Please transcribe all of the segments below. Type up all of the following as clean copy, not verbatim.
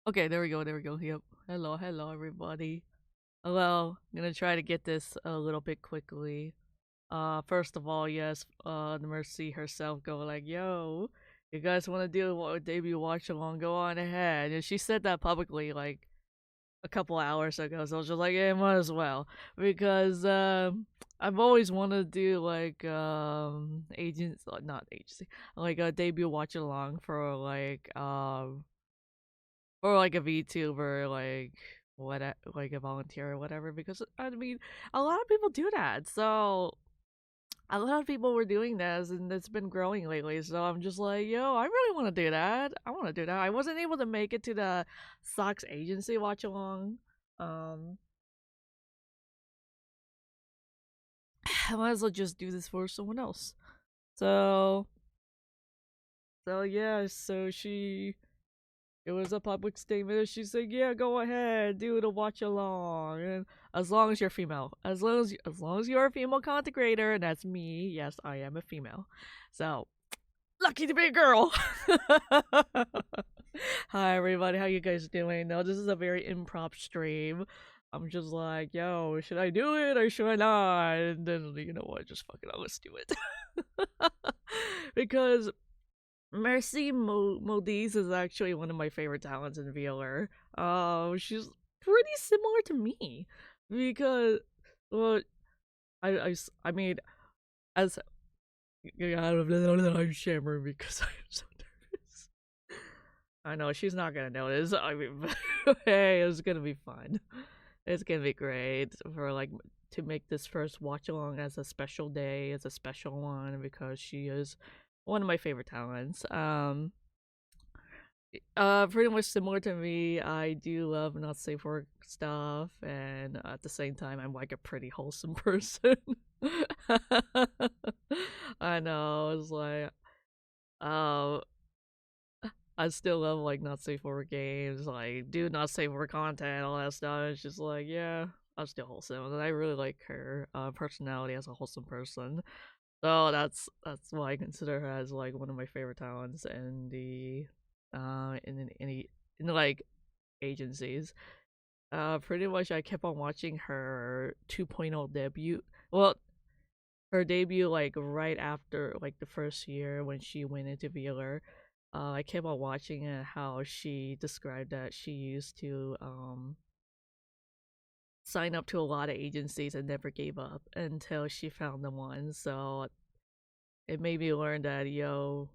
Okay, there we go, there we go. Yep. Hello, hello, everybody. Well, I'm gonna try to get this a little bit quickly. First of all, yes, the Mercy herself go like, "Yo, you guys want to do a debut watch along? Go on ahead." And she said that publicly like a couple hours ago, so I was just like, "Yeah, might as well," because I've always wanted to do like agents, not agency, like a debut watch along for like a VTuber, like a volunteer or whatever. Because I mean, a lot of people do that. So a lot of people were doing this, and it's been growing lately. So I'm just like, yo, I really want to do that. I want to do that. I wasn't able to make it to the Sox agency watch along. Um, I might as well just do this for someone else. So, so yeah. So she it was a public statement, and she said, "Yeah, go ahead, do the watch along, and as long as you're female, as long as you're a female content creator, and that's me. Yes, I am a female, so lucky to be a girl." Hi, everybody. How you guys doing? No, this is a very improv stream. I'm just like, yo, should I do it or should I not? And then you know what? Just fuck it, let's do it. Because Modiste is actually one of my favorite talents in VAllure. She's pretty similar to me because, well, I mean, as I'm shammering because I'm so nervous. I know she's not gonna notice. I mean, hey, it's gonna be fun. It's gonna be great for like to make this first watch along as a special day, as a special one because she is one of my favorite talents. Pretty much similar to me. I do love not safe work stuff, and at the same time, I'm like a pretty wholesome person. I know. It's like, uh, I still love like not safe for work games, like do not safe for work content, all that stuff. It's just like, yeah, I'm still wholesome, and I really like her personality as a wholesome person. So that's why I consider her as like one of my favorite talents in the in like agencies. Pretty much I kept on watching her 2.0 debut. Well, her debut like right after like the first year when she went into VAllure. I kept on watching it, how she described that she used to sign up to a lot of agencies and never gave up until she found the one. So it made me learn that, yo,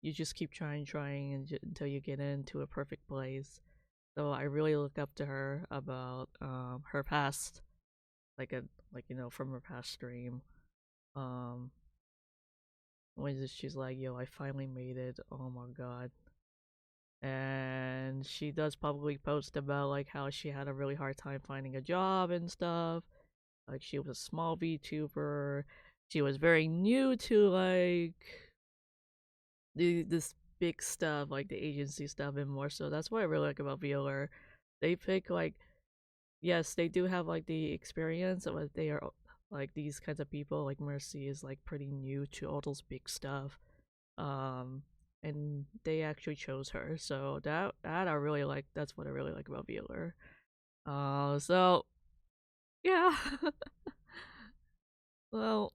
you just keep trying until you get into a perfect place. So I really look up to her about her past, like a like from her past stream. Um, when she's like, "Yo, I finally made it! Oh my god!" And she does publicly post about like how she had a really hard time finding a job and stuff. Like she was a small VTuber. She was very new to like this big stuff, like the agency stuff, and more so. That's what I really like about VAllure. They pick like, yes, they do have like the experience, but they are like these kinds of people. Like Mercy is like pretty new to all those big stuff, um, and they actually chose her. So that I really like. That's what I really like about VAllure. So yeah. Well,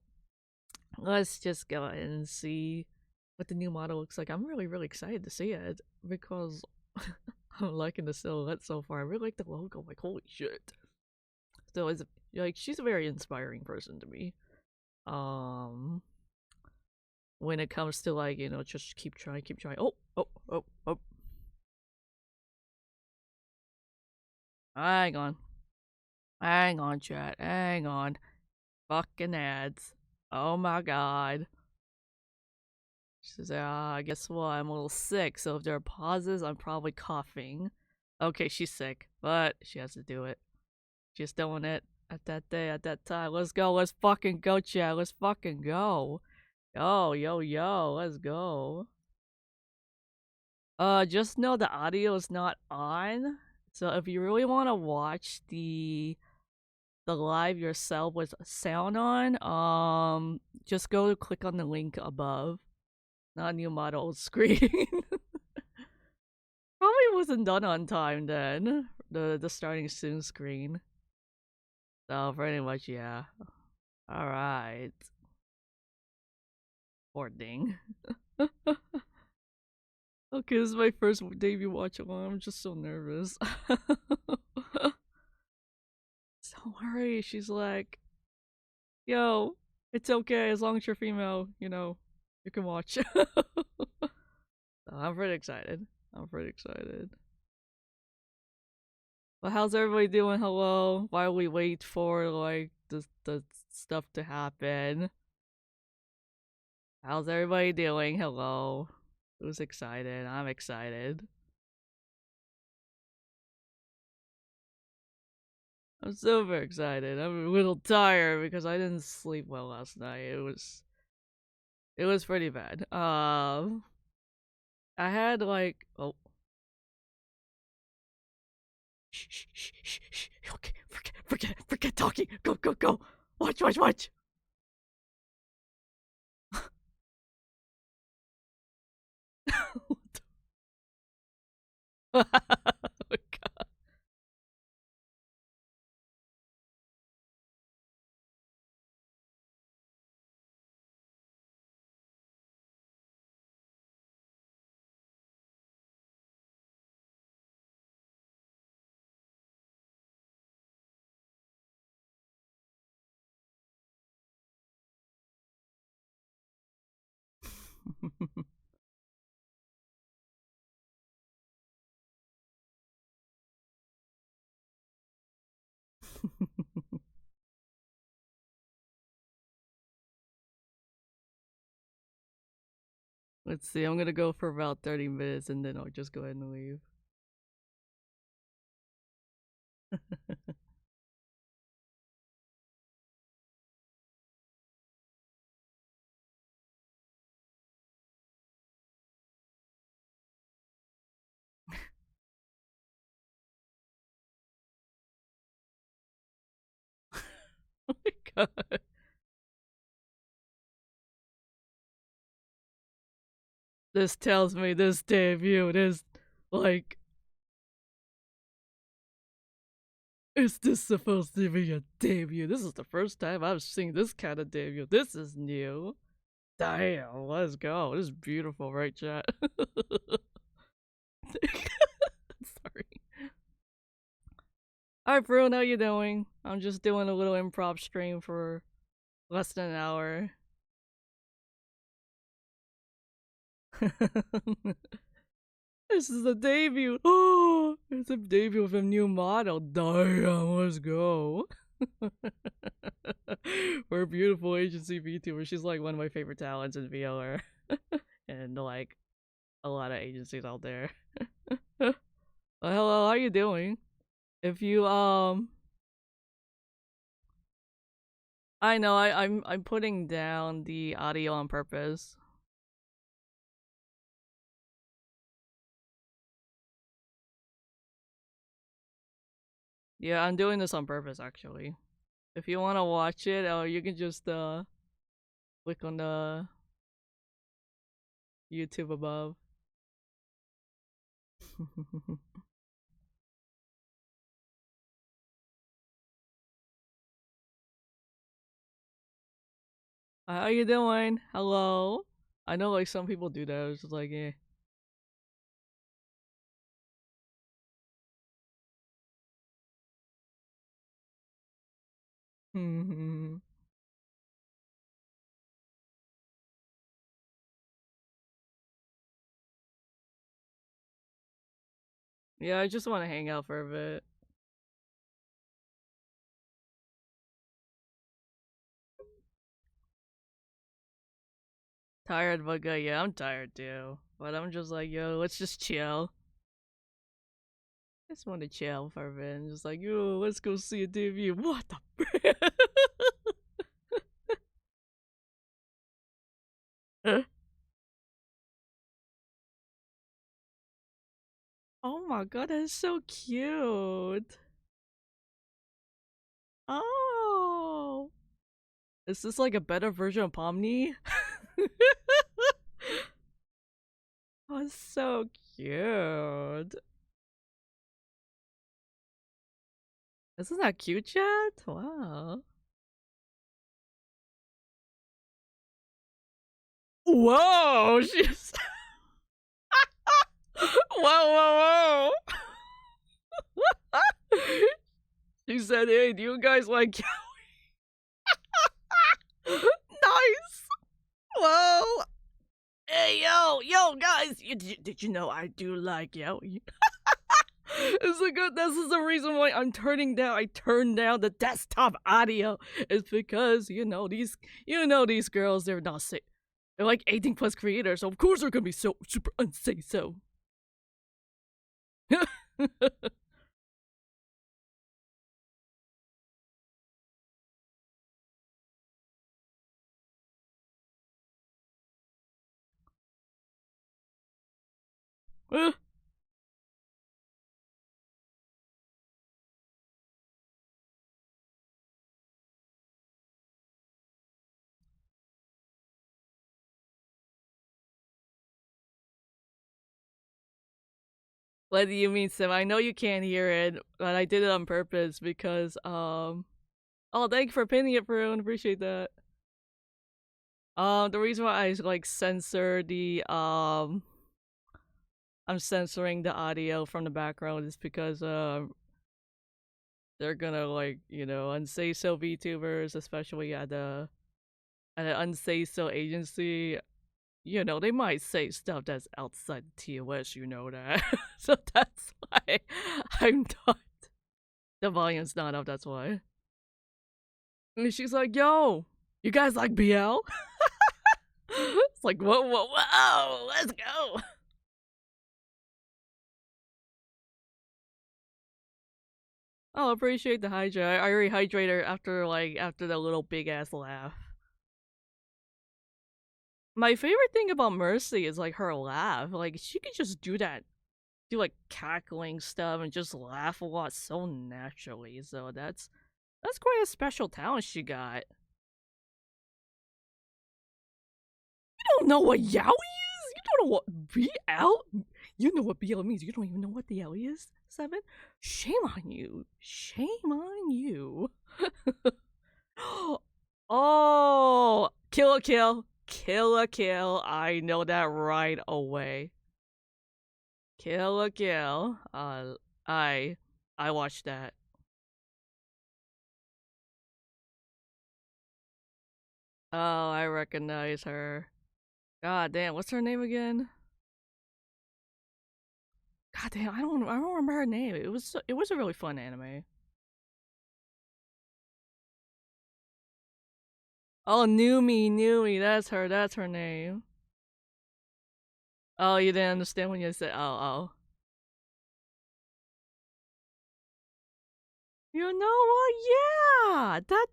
let's just go and see what the new model looks like. I'm really excited to see it because I'm liking the silhouette so far. I really like the logo. Like, holy shit. So it's like she's a very inspiring person to me. Um when it comes to like, just keep trying, keep trying. Oh. Hang on. Hang on, chat. Hang on. Fucking ads. Oh my god. She says, guess what? I'm a little sick, so if there are pauses, I'm probably coughing. Okay, she's sick, but she has to do it. She's doing it at that day, at that time. Let's go. Let's fucking go, chat. Let's fucking go. Yo, let's go. Just know the audio is not on. So if you really want to watch the live yourself with sound on, just go to click on the link above. Not new model screen. Probably wasn't done on time then. The starting soon screen. So pretty much, yeah. All right. Poor thing. Okay, this is my first debut watch along. I'm just so nervous. Don't worry. She's like, yo, it's okay as long as you're female. You know, you can watch. So I'm pretty excited. I'm pretty excited. But how's everybody doing? Hello. While we wait for like the stuff to happen. How's everybody doing? Hello. Who's excited? I'm excited. I'm super excited. I'm a little tired because I didn't sleep well last night. It was pretty bad. I had like shh shh shh shh shh. Okay, forget talking. Go. Watch. Oh my god. Let's see. I'm gonna go for about 30 minutes and then I'll just go ahead and leave. Oh my god. This tells me this debut is like, is this supposed to be a debut? This is the first time I've seen this kind of debut. This is new. Damn, let's go. This is beautiful, right, chat? Sorry. Alright, Brune, how you doing? I'm just doing a little improv stream for less than an hour. This is a debut. Oh, it's a debut of a new model. Damn, let's go. We're a beautiful agency VTuber. She's like one of my favorite talents in VAllure. And like a lot of agencies out there. Well, hello, how you doing? If you I know I'm putting down the audio on purpose. Yeah, I'm doing this on purpose actually. If you want to watch it, you can just click on the YouTube above. How you doing? Hello. I know like some people do that. It's just like, eh. Yeah, I just want to hang out for a bit. Tired, but yeah, I'm tired too. But I'm just like, yo, let's just chill. I just want to chill for a bit. And just like, yo, let's go see a debut. What the? Oh my god, that's so cute. Oh, is this like a better version of Pomni? Oh, it's so cute. Isn't that cute, chat? Wow. Whoa, she's whoa, whoa, whoa. She said, "Hey, do you guys like yaoi?" Nice. Whoa. Hey, yo, guys. Did you know I do like yaoi? It's a good. This is the reason why I'm turning down. I turned down the desktop audio. It's because these girls. They're not safe. They're like 18 plus creators, so of course they're gonna be so super unsafe. So. What do you mean, Sim? I know you can't hear it, but I did it on purpose because Oh, thank you for pinning it, Prune. Appreciate that. The reason why I like censor the I'm censoring the audio from the background is because they're gonna like unsay so VTubers, especially at an unsay so agency. They might say stuff that's outside the TOS. You know that, so that's why I'm not. The volume's not up. That's why. And she's like, "Yo, you guys like BL?" It's like, whoa, let's go. Oh, appreciate the hydrate. I rehydrate her after the little big ass laugh. My favorite thing about Mercy is like her laugh. Like she could just do like cackling stuff and just laugh a lot so naturally. So that's quite a special talent she got. You don't know what yaoi is? You don't know what BL? You know what BL means. You don't even know what the yaoi is, Seven? Shame on you. Shame on you. Oh, kill a kill. Kill a kill. I know that right away. Kill a kill. I I watched that. Oh, I recognize her. God damn, what's her name again? God damn, I don't remember her name. It was a really fun anime. Oh, Numi, that's her name. Oh, you didn't understand when you said oh. You know what? Yeah, that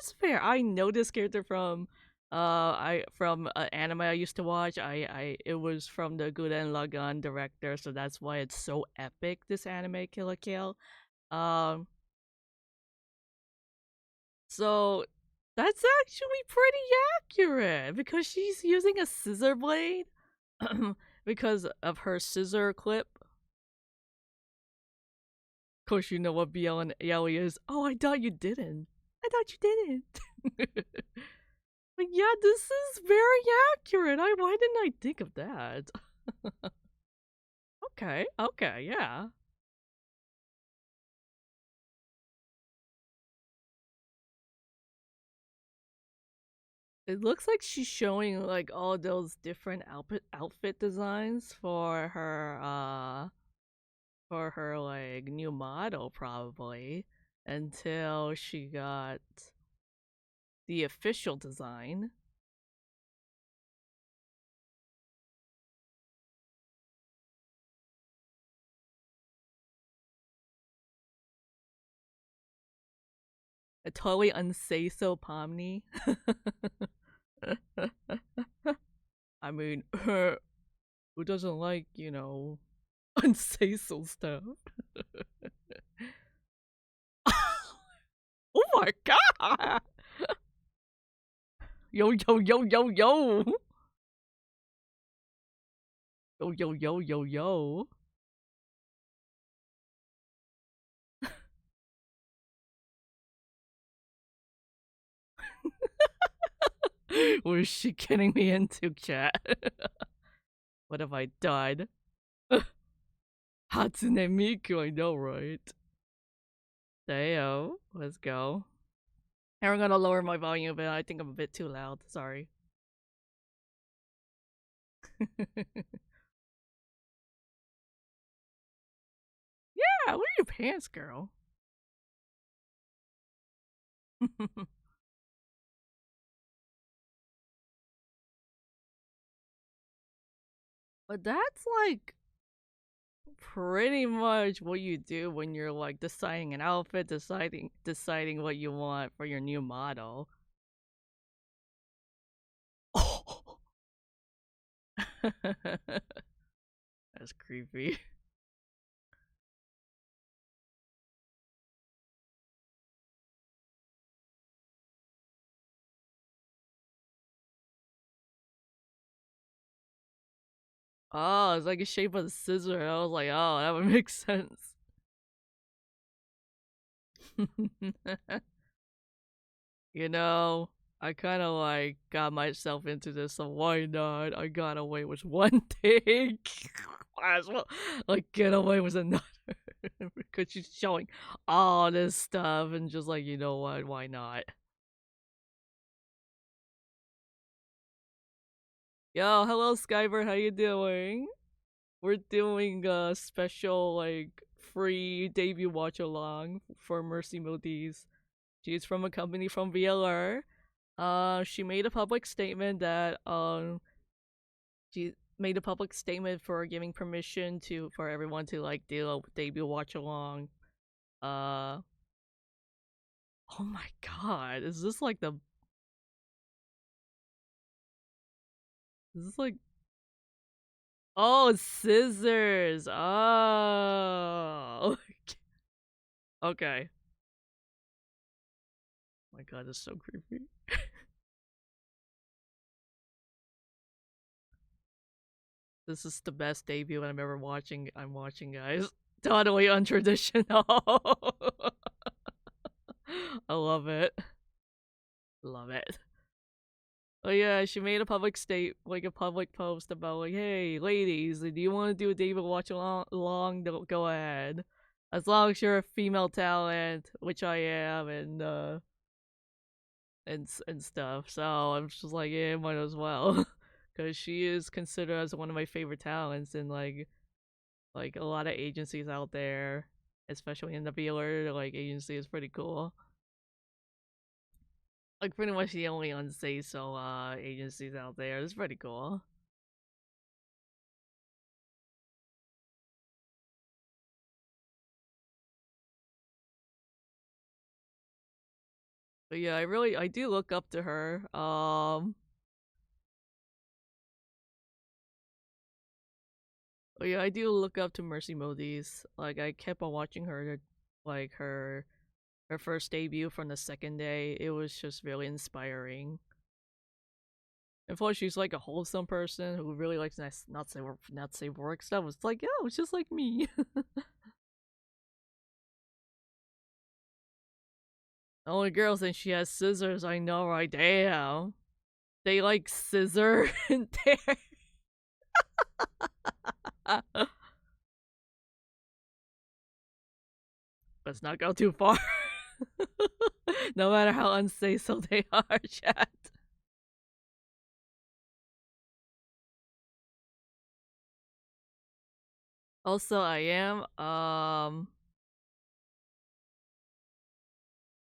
is fair. I know this character from anime I used to watch. It was from the Gurren Lagann director, so that's why it's so epic. This anime, Kill la Kill. Um, so that's actually pretty accurate because she's using a scissor blade because of her scissor clip. Of course, you know what BL and Yaoi is. Oh, I thought you didn't. I thought you didn't. But yeah, this is very accurate. Why didn't I think of that? Okay, yeah. It looks like she's showing like all those different outfit designs for her like new model probably until she got the official design. A totally unsay so Pomni. I mean, who doesn't like, unsay so stuff? Oh my god! Yo, yo, yo, yo, yo! Yo, yo, yo, yo, yo. What is she getting me into, chat? What have I done? Hatsune Miku, I know, right? Dayo, let's go. And we're gonna lower my volume a bit. I think I'm a bit too loud. Sorry. Yeah, what are your pants, girl? But that's like pretty much what you do when you're like deciding an outfit, deciding what you want for your new model. Oh. That's creepy. Oh, it's like a shape of the scissor. I was like, oh, that would make sense. You know, I kind of like got myself into this, so why not? I got away with one thing. Might as well like get away with another because she's showing all this stuff and just like, you know what? Why not? Yo, hello Skybird, how you doing? We're doing a special like free debut watch along for Mercy Modiste. She's from a company from VAllure. She made a public statement that she made a public statement for giving permission for everyone to like do a debut watch along. Uh, oh my god, is this like the? Is this like? Oh, scissors. Oh, okay. Oh my god, this is so creepy. This is the best debut I'm ever watching. I'm watching, guys. Totally untraditional. I love it. Love it. Oh yeah, she made a a public post about like, hey, ladies, do you want to do a David Watch along? Go ahead, as long as you're a female talent, which I am, and stuff. So I'm just like, yeah, might as well, because she is considered as one of my favorite talents, and like a lot of agencies out there, especially in the VAllure like agency is pretty cool. Like pretty much the only unsay so agencies out there. It's pretty cool. But yeah, I do look up to her. But yeah, I do look up to Mercy Modiste. Like I kept on watching her, like her first debut from the second day. It was just really inspiring. And plus, she's like a wholesome person who really likes not safe work stuff. It's like, yeah, it's just like me. The only girl thinks she has scissors. I know, right? Damn, they like scissor in there. Let's not go too far. No matter how unsafe so they are, chat. Also, I am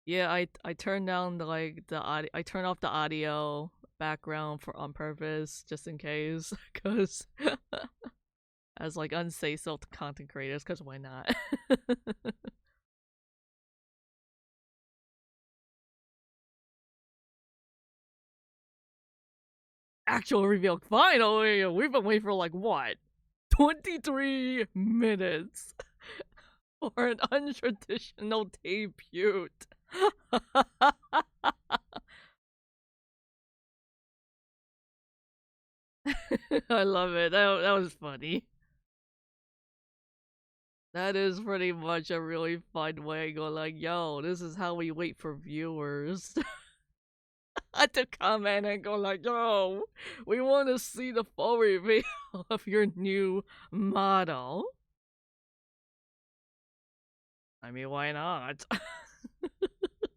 yeah, I turned down the audio. I turned off the audio background for on purpose just in case, cause as like unsafe so content creators, cause why not? Actual reveal. Finally, we've been waiting for like what, 23 minutes for an untraditional debut. I love it. That was funny. That is pretty much a really fun way to go like, yo, this is how we wait for viewers. had to comment and go like, yo, we want to see the full reveal of your new model. I mean, why not?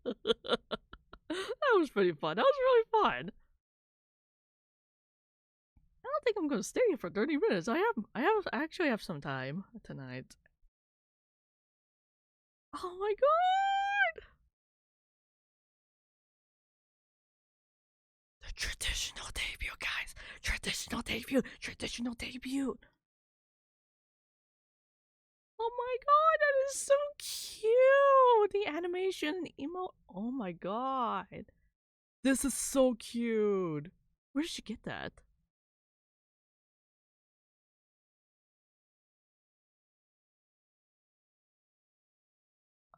That was pretty fun. That was really fun. I don't think I'm gonna stay here for 30 minutes. I actually have some time tonight. Oh my god! The traditional debut, guys! Traditional debut! Traditional debut! Oh my god, that is so cute! The animation and emote. Oh my god. This is so cute. Where did she get that?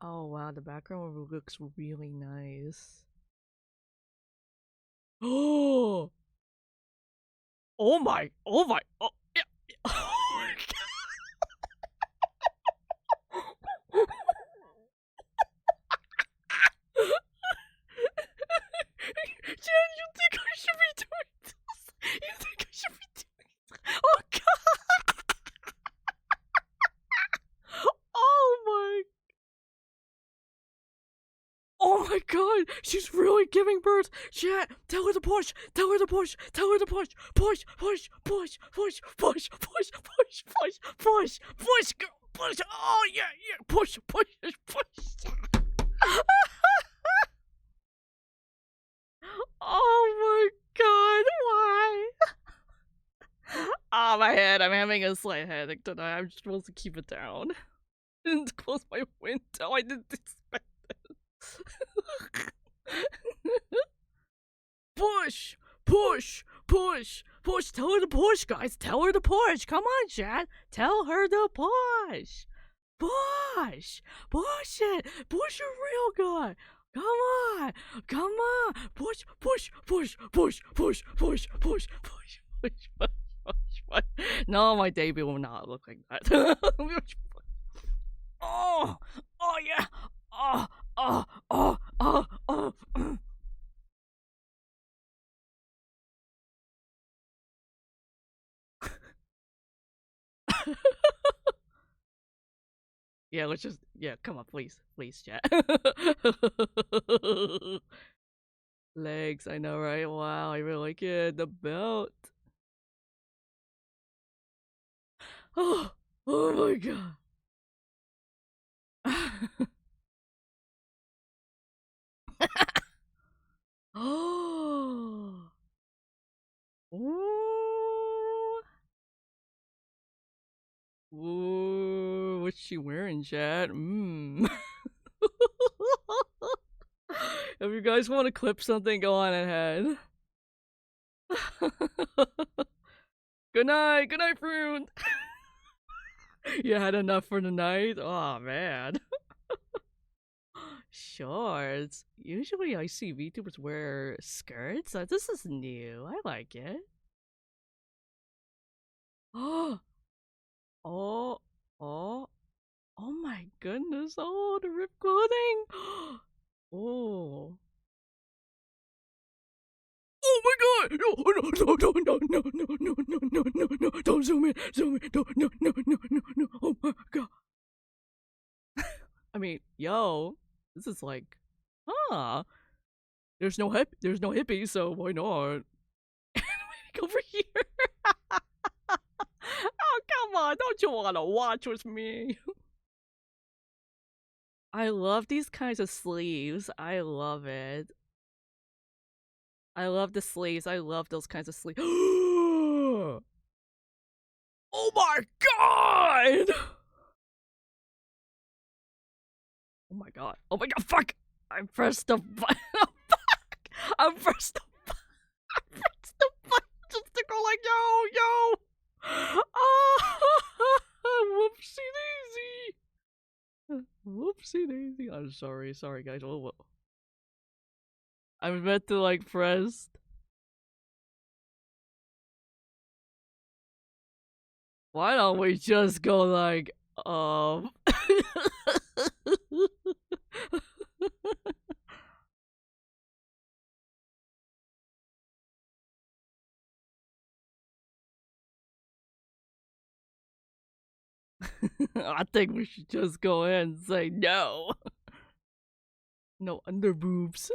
Oh wow, the background looks really nice. Oh! Oh my! Oh my! Oh, yeah! Oh my god! Jen, you think I should be doing this? You think I should be doing this? Oh god! Oh my! Oh my god! She's really giving birth! Chat, tell her to push! Tell her to push! Tell her to push! Push! Push! Push! Push! Push! Push! Push! Push! Push! Push! Push! Oh yeah! Yeah! Push! Push! Push! Oh my god! Why? Ah, my head! I'm having a slight headache tonight. I'm supposed to keep it down. I didn't close my window. I didn't expect it. Push! Push! Push! Push! Tell her to push, guys! Tell her to push! Come on, Chad! Tell her to push! Push! Push it! Push it real good! Come on! Come on! Push! Push! Push! Push! Push! Push! Push! Push! Push! Push! No, my debut will not look like that. Oh! Oh yeah! Oh! Oh! Oh! Oh! Oh! Yeah, let's just come on, please, chat. Legs, I know, right? Wow, I really like it. The belt. Oh, oh my god. Oh. Ooh. Ooh, what's she wearing, chat? If you guys want to clip something, go on ahead. Good night, Prune. You had enough for the night? Oh man. Shorts. Usually I see VTubers wear skirts. This is new. I like it. Oh, oh, oh, oh my goodness. Oh, the ripped clothing. Oh. Oh my god! No, no, no, no, no, no, no, no, no, no, no, no, don't zoom in, no, no, no, no, no, no, oh my god. I mean, yo, this is like, there's no hippie, so why not? Over here. Oh, come on, don't you want to watch with me? I love these kinds of sleeves. I love it. I love the sleeves. I love those kinds of sleeves. Oh my god! Oh my god. Oh my god, fuck! I pressed the button. Fuck! I pressed the button. I pressed the button just to go like, yo! Oh, whoopsie daisy. Whoopsie daisy. I'm sorry. Sorry, guys. Oh, I meant to, like, press. Why don't we just go, like, I think we should just go in and say no. No underboobs.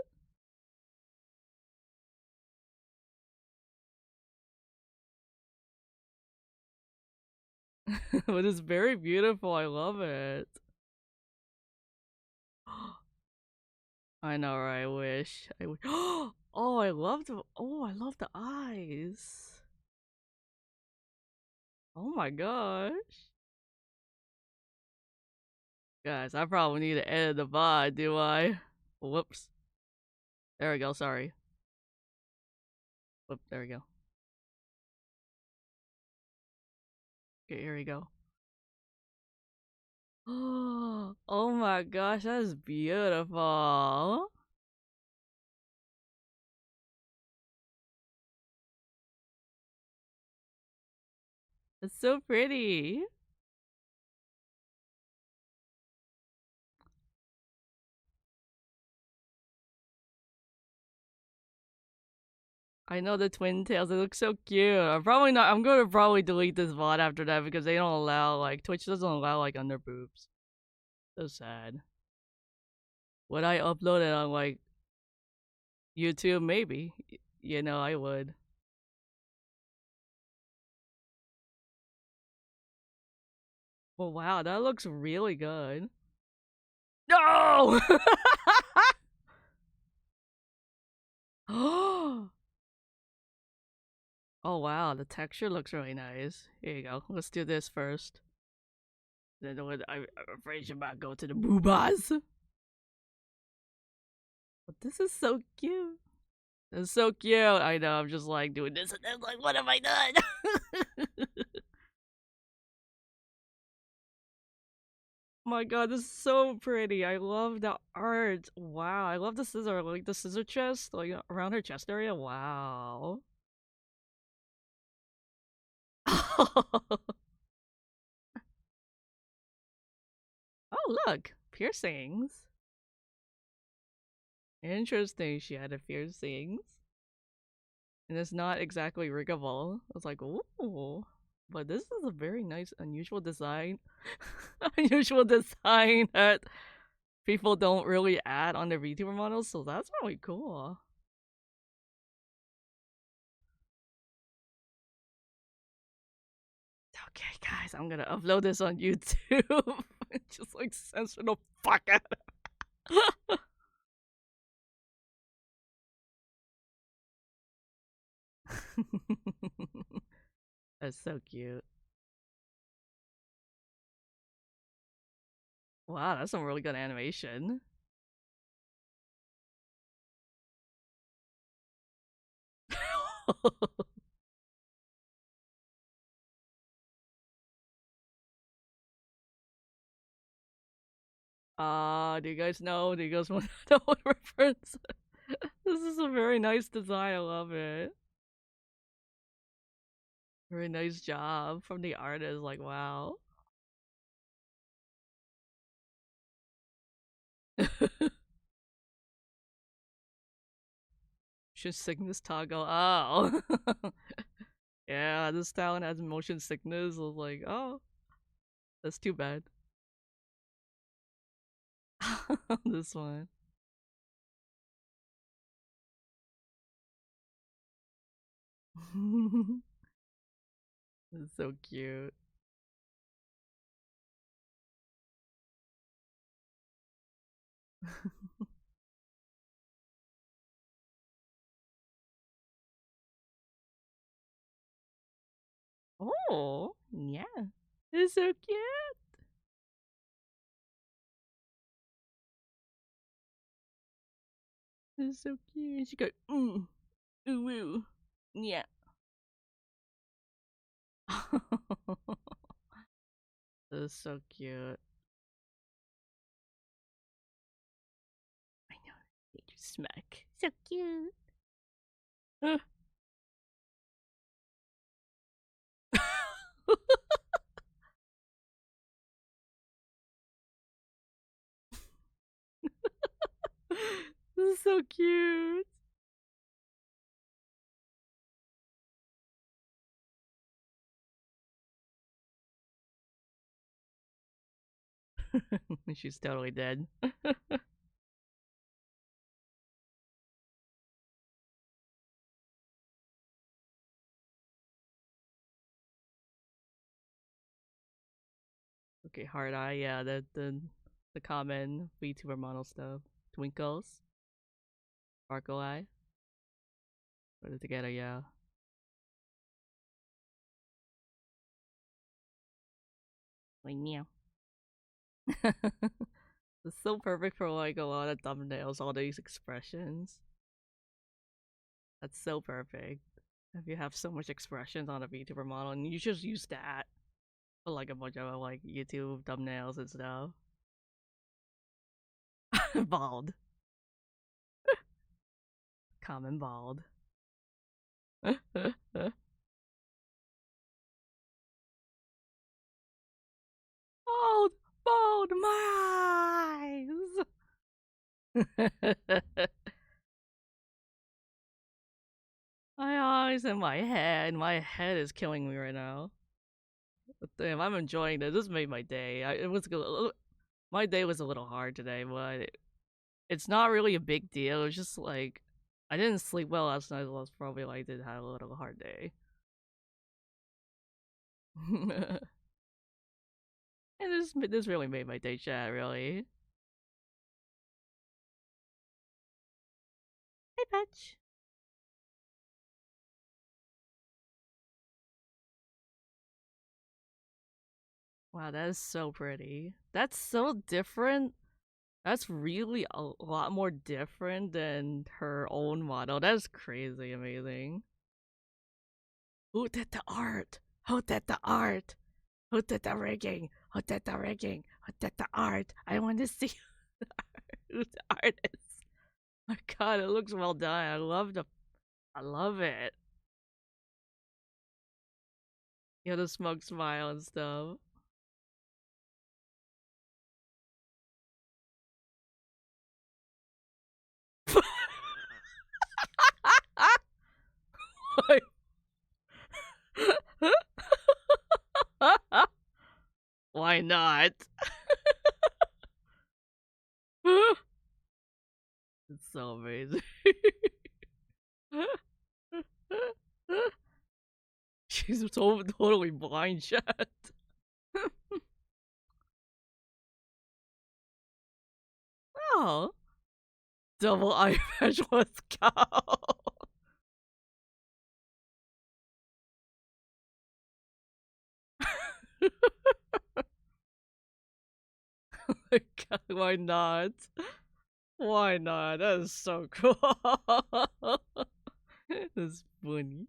But it's very beautiful. I love it. I know, right? I wish. I wish. Oh, I love the. Oh, I love the eyes. Oh my gosh. Guys, I probably need to edit the VOD, do I? Whoops. There we go, sorry. Whoop, there we go. Okay, here we go. Oh my gosh, that is beautiful. It's so pretty. I know the twin tails, they look so cute. I'm probably not. I'm gonna probably delete this VOD after that because they don't allow, like, Twitch doesn't allow, like, under boobs. So sad. Would I upload it on, like, YouTube? Maybe. You know, I would. Well, wow, that looks really good. No! Oh wow, the texture looks really nice. Here you go. Let's do this first. Then I'm afraid you might go to the boobas. But this is so cute. It's so cute. I know. I'm just like doing this and then like, what have I done? Oh my god, this is so pretty. I love the art. Wow, I love the scissor. Like the scissor chest, like around her chest area. Wow. Oh look, piercings. Interesting. She had a piercings. And it's not exactly riggable. I was like, ooh. But this is a very nice, unusual design. Unusual design that people don't really add on their VTuber models, so that's really cool. Okay, guys, I'm gonna upload this on YouTube. Just like censor the fuck out of it. That's so cute. Wow, that's some really good animation. Do you guys know? Do you guys want to know what reference? This is a very nice design. I love it. Very nice job from the artist. Like, wow. Should sickness toggle. Oh. Yeah, this talent has motion sickness. I was like, oh, that's too bad. This one. It's so cute. Oh, yeah. It's so cute. It's so cute. She go, ooh, ooh, yeah. It's so cute. I know. Make you smack. So cute. This is so cute. She's totally dead. Okay, hard eye, yeah, the common VTuber model stuff. Twinkles, sparkle eye, put it together, yeah. Like meow. It's so perfect for like a lot of thumbnails, all these expressions. That's so perfect. If you have so much expressions on a VTuber model, and you just use that for like a bunch of like YouTube thumbnails and stuff. Bald. Common bald. Bald! Bald! My eyes! My eyes and my head. My head is killing me right now. But damn, I'm enjoying this. This made my day. It was good. My day was a little hard today, but it's not really a big deal. It's just like I didn't sleep well last night. So I was probably like did have a little hard day. And this really made my day, chat. Really. Hey, Patch. Wow, that is so pretty. That's so different. That's really a lot more different than her own model. That's crazy amazing. Who did the art? Who did the art? Who did the rigging? Who did the rigging? Who did the art? I want to see who the art is. My god, it looks well done. I love it. You know, the smug smile and stuff. Why not? It's so amazing. She's so totally blind, chat. Oh, double eye patch, let's go. God, why not? Why not? That is so cool. That's funny.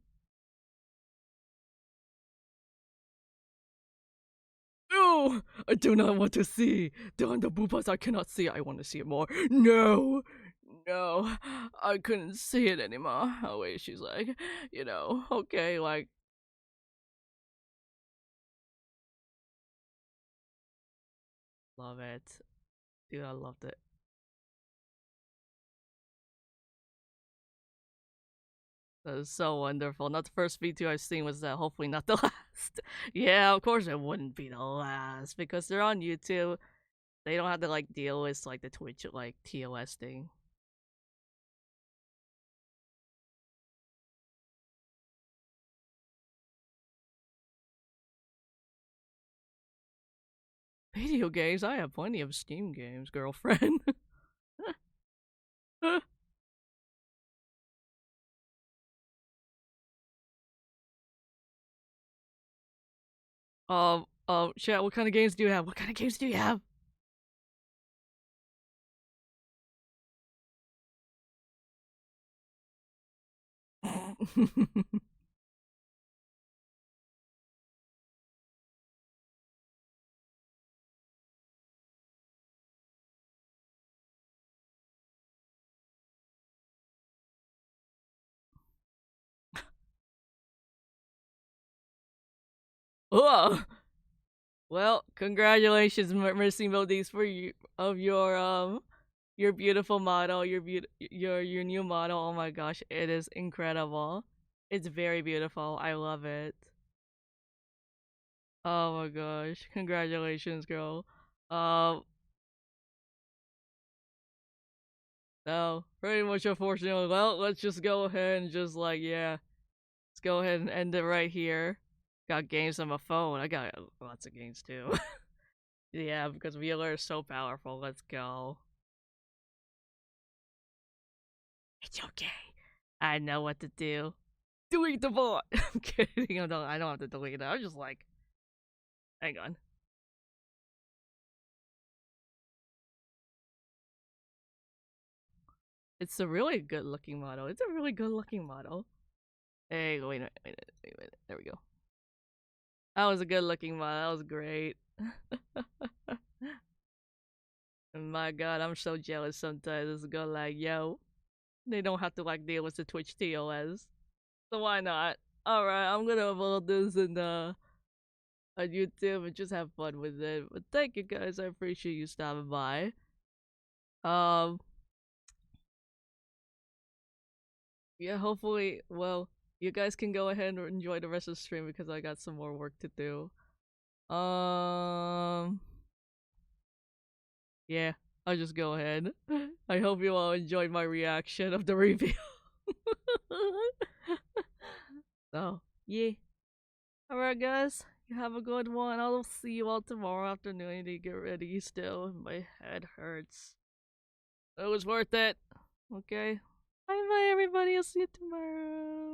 No! I do not want to see. Down the boopas, I cannot see. I want to see it more. No! No. I couldn't see it anymore. Oh, wait, she's like, okay, like. Love it. Dude, I loved it. That is so wonderful. Not the first V2 I've seen was that. Hopefully not the last. Yeah, of course it wouldn't be the last because they're on YouTube. They don't have to like deal with like the Twitch like TOS thing. Video games? I have plenty of Steam games, girlfriend. Chat, what kind of games do you have? What kind of games do you have? Oh, well, congratulations, Missing Modiste, for you of your beautiful model, your new model. Oh my gosh, it is incredible. It's very beautiful. I love it. Oh my gosh, congratulations, girl. Um, no, pretty much unfortunately. Well, let's just go ahead and just like, yeah, let's go ahead and end it right here. Got games on my phone. I got lots of games too. Yeah, because VAllure is so powerful. Let's go. It's okay. I know what to do. Delete the bot. I'm kidding. I don't have to delete it. I'm just like, hang on. It's a really good looking model. It's a really good looking model. Hey, wait a minute, wait a minute, wait a minute. There we go. That was a good looking model. That was great. My god, I'm so jealous sometimes. It's go like, yo, they don't have to like deal with the Twitch TOS. So why not? Alright, I'm gonna upload this in on YouTube and just have fun with it. But thank you guys, I appreciate you stopping by. Um yeah, hopefully well, you guys can go ahead and enjoy the rest of the stream because I got some more work to do. Yeah, I'll just go ahead. I hope you all enjoyed my reaction of the reveal. So, yeah. Alright, guys. You have a good one. I'll see you all tomorrow afternoon. I need to get ready still. My head hurts. It was worth it. Okay. Bye bye, everybody. I'll see you tomorrow.